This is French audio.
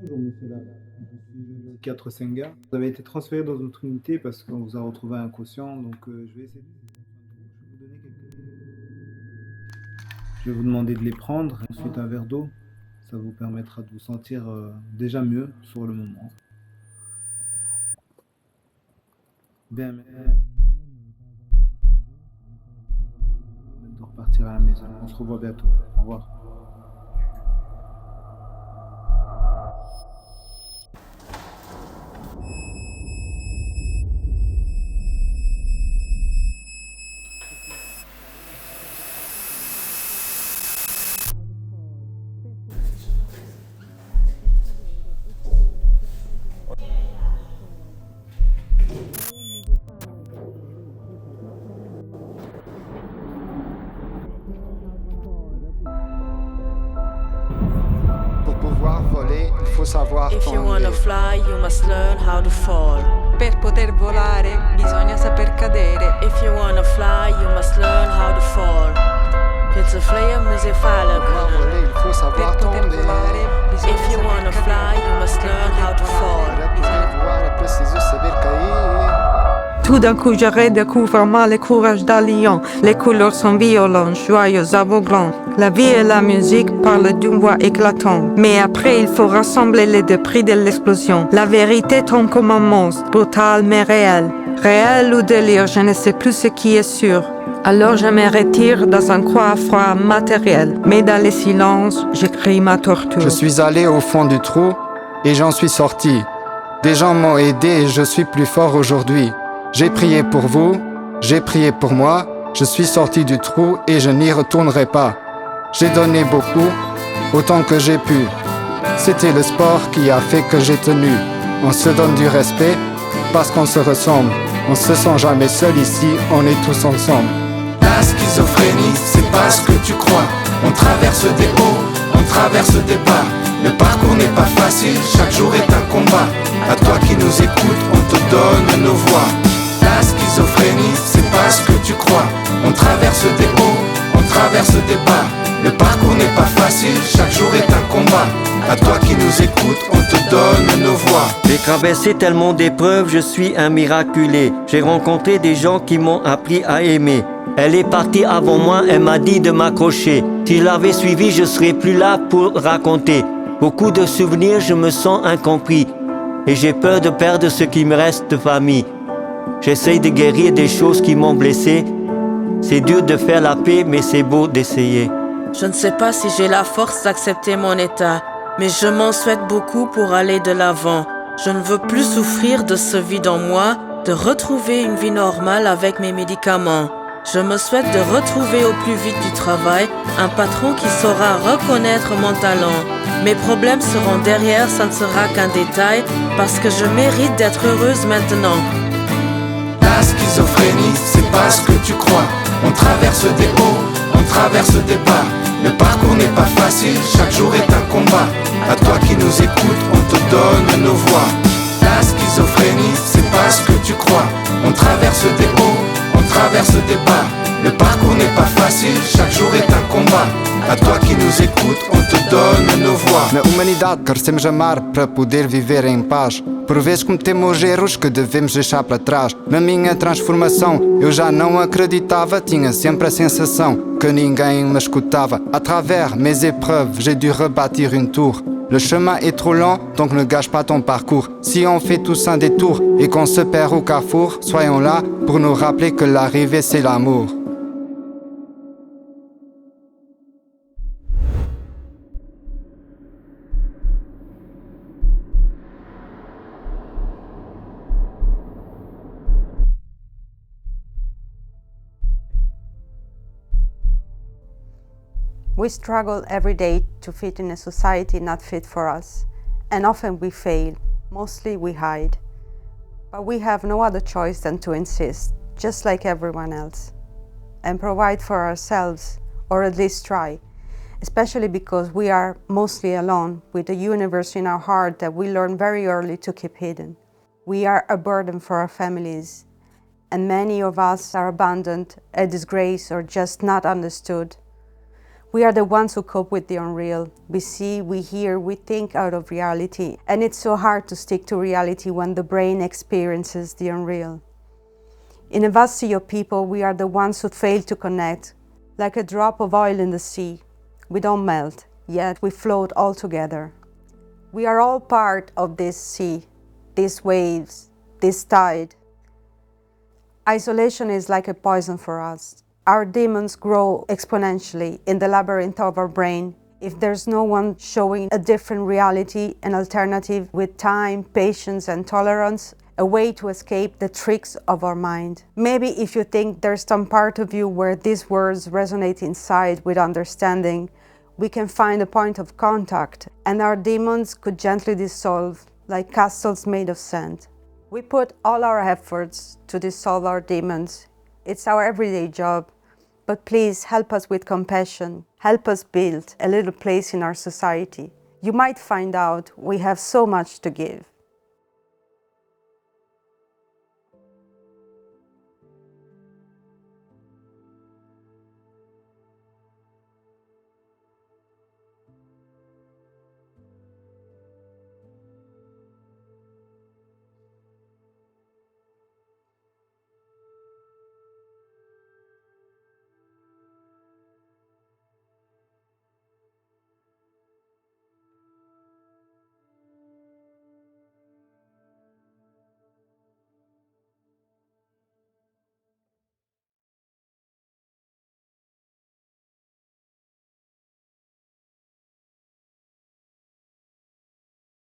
Bonjour monsieur là, je suis le psychiatre Senga. Vous avez été transféré dans notre unité parce qu'on vous a retrouvé inconscient, donc je vais essayer de vous donner Je vais vous demander de les prendre, ensuite un verre d'eau. Ça vous permettra de vous sentir déjà mieux sur le moment. Bien, de repartir à la maison. On se revoit bientôt. Au revoir. Pour pouvoir voler, il faut savoir If you tomber. wanna fly, you must learn how to fall. Per poter volare bisogna saper cadere. If you wanna fly, you must learn how to fall. It's a flyer music file. Pour pouvoir voler, il faut Per savoir poter tomber. volare bisogna If you saper wanna cadere. fly, you must learn how to fall. Para poder voar é preciso saber cair. Tout d'un coup, je redécouvre mal le courage d'un lion. Les couleurs sont violentes, joyeuses, aveuglantes. La vie et la musique parlent d'une voix éclatante. Mais après, il faut rassembler les deux prix de l'explosion. La vérité tombe comme un monstre, brutal mais réel. Réel ou délire, je ne sais plus ce qui est sûr. Alors je me retire dans un coin froid matériel. Mais dans le silence, j'écris ma torture. Je suis allé au fond du trou et j'en suis sorti. Des gens m'ont aidé et je suis plus fort aujourd'hui. J'ai prié pour vous, j'ai prié pour moi. Je suis sorti du trou et je n'y retournerai pas. J'ai donné beaucoup, autant que j'ai pu. C'était le sport qui a fait que j'ai tenu. On se donne du respect parce qu'on se ressemble. On se sent jamais seul ici, on est tous ensemble. La schizophrénie, c'est pas ce que tu crois. On traverse des hauts, on traverse des bas. Le parcours n'est pas facile, chaque jour est un combat. À toi qui nous écoutes, on te donne nos voix. La schizophrénie, c'est pas ce que tu crois. On traverse des hauts, on traverse des bas. Le parcours n'est pas facile, chaque jour est un combat. À toi qui nous écoutes, on te donne nos voix. J'ai traversé tellement d'épreuves, je suis un miraculé. J'ai rencontré des gens qui m'ont appris à aimer. Elle est partie avant moi, elle m'a dit de m'accrocher. Si je l'avais suivi, je serais plus là pour raconter. Beaucoup de souvenirs, je me sens incompris. Et j'ai peur de perdre ce qui me reste de famille. J'essaye de guérir des choses qui m'ont blessé. C'est dur de faire la paix, mais c'est beau d'essayer. Je ne sais pas si j'ai la force d'accepter mon état, mais je m'en souhaite beaucoup pour aller de l'avant. Je ne veux plus souffrir de ce vide en moi, de retrouver une vie normale avec mes médicaments. Je me souhaite de retrouver au plus vite du travail un patron qui saura reconnaître mon talent. Mes problèmes seront derrière, ça ne sera qu'un détail, parce que je mérite d'être heureuse maintenant. La schizophrénie, c'est pas ce que tu crois. On traverse des hauts, on traverse des bas. Le parcours n'est pas facile, chaque jour est un combat. À toi qui nous écoutes, on te donne nos voix. La schizophrénie, c'est pas ce que tu crois. On traverse des hauts, on traverse des bas. Le parcours n'est pas facile, chaque jour est un combat. A toi que nos écoute, on te donne nos voix. Na humanidade carecemos amar para poder viver em paz. Por vezes cometemos erros que devemos deixar para trás. Na minha transformação eu já não acreditava. Tinha sempre a sensação que ninguém me escutava. À travers mes épreuves, j'ai dû rebâtir une tour. Le chemin est trop lent, donc ne gâche pas ton parcours. Si on fait tous un détour et qu'on se perd au carrefour, soyons là pour nous rappeler que l'arrivée c'est l'amour. We struggle every day to fit in a society not fit for us, and often we fail, mostly we hide. But we have no other choice than to insist, just like everyone else, and provide for ourselves, or at least try, especially because we are mostly alone with a universe in our heart that we learn very early to keep hidden. We are a burden for our families, and many of us are abandoned, a disgrace, or just not understood. We are the ones who cope with the unreal. We see, we hear, we think out of reality. And it's so hard to stick to reality when the brain experiences the unreal. In a vast sea of people, we are the ones who fail to connect. Like a drop of oil in the sea. We don't melt, yet we float all together. We are all part of this sea, these waves, this tide. Isolation is like a poison for us. Our demons grow exponentially in the labyrinth of our brain. If there's no one showing a different reality, an alternative with time, patience, and tolerance, a way to escape the tricks of our mind. Maybe if you think there's some part of you where these words resonate inside with understanding, we can find a point of contact, and our demons could gently dissolve like castles made of sand. We put all our efforts to dissolve our demons. It's our everyday job. But please help us with compassion. Help us build a little place in our society. You might find out we have so much to give.